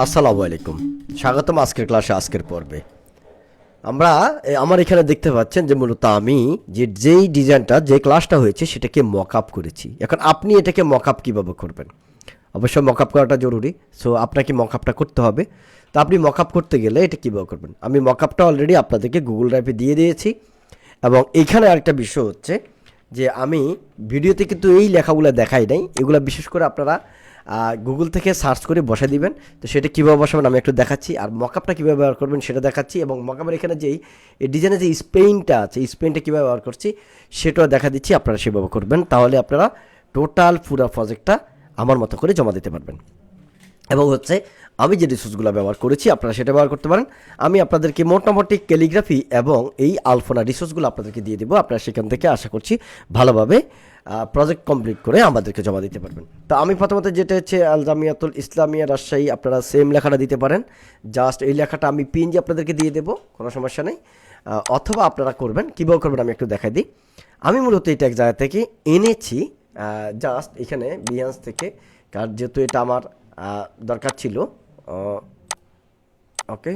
আসসালামু আলাইকুম। স্বাগতম আজকের ক্লাসে, আজকের পর্বে। আমরা আমার এখানে দেখতে পাচ্ছেন যে মূলত আমি যেই ডিজাইনটা, যে ক্লাসটা হয়েছে সেটাকে মক আপ করেছি। এখন আপনি এটাকে মক আপ কীভাবে করবেন? অবশ্যই মক আপ করাটা জরুরি। সো আপনাকে মক আপটা করতে হবে। তো আপনি মক আপ করতে গেলে এটা কীভাবে করবেন? আমি মক আপটা অলরেডি আপনাদেরকে গুগল ড্রাইভে দিয়ে দিয়েছি। এবং এইখানে আরেকটা বিষয় হচ্ছে যে আমি ভিডিওতে কিন্তু এই লেখাগুলো দেখাই নাই। এগুলো বিশেষ করে আপনারা গুগল থেকে সার্চ করে বসে দিবেন। তো সেটা কীভাবে বসাবেন আমি একটু দেখাচ্ছি, আর মকআপটা কীভাবে ব্যবহার করবেন সেটা দেখাচ্ছি, এবং মকআপের এখানে যেই এই ডিজাইনের যে স্পেনটা আছে, এই স্পেনটা কীভাবে ব্যবহার করছি সেটাও দেখা দিচ্ছি। আপনারা সেভাবে করবেন, তাহলে আপনারা টোটাল পুরো প্রজেক্টটা আমার মতো করে জমা দিতে পারবেন। এবং হচ্ছে আমি যে রিসোর্সগুলো ব্যবহার করেছি আপনারা সেটা ব্যবহার করতে পারেন। আমি আপনাদেরকে মোটামুটি ক্যালিগ্রাফি এবং এই আলফোনা রিসোর্সগুলো আপনাদেরকে দিয়ে দেবো। আপনারা সেখান থেকে আশা করছি ভালোভাবে প্রজেক্ট কমপ্লিট করে আমাদেরকে জমা দিতে পারবেন। তো আমি প্রথমত যেটা হচ্ছে আল জামিয়াতুল ইসলামিয়া রাজশাহী, আপনারা সেম লেখাটা দিতে পারেন। জাস্ট এই লেখাটা আমি পিএনজি আপনাদেরকে দিয়ে দেবো, কোনো সমস্যা নেই। অথবা আপনারা করবেন, কীভাবে করবেন আমি একটু দেখাই দিই। আমি মূলত এটা এক জায়গা থেকে এনেছি, জাস্ট এখানে বিহান্স থেকে, কারণ যেহেতু এটা আমার দরকার ছিল। ওকে,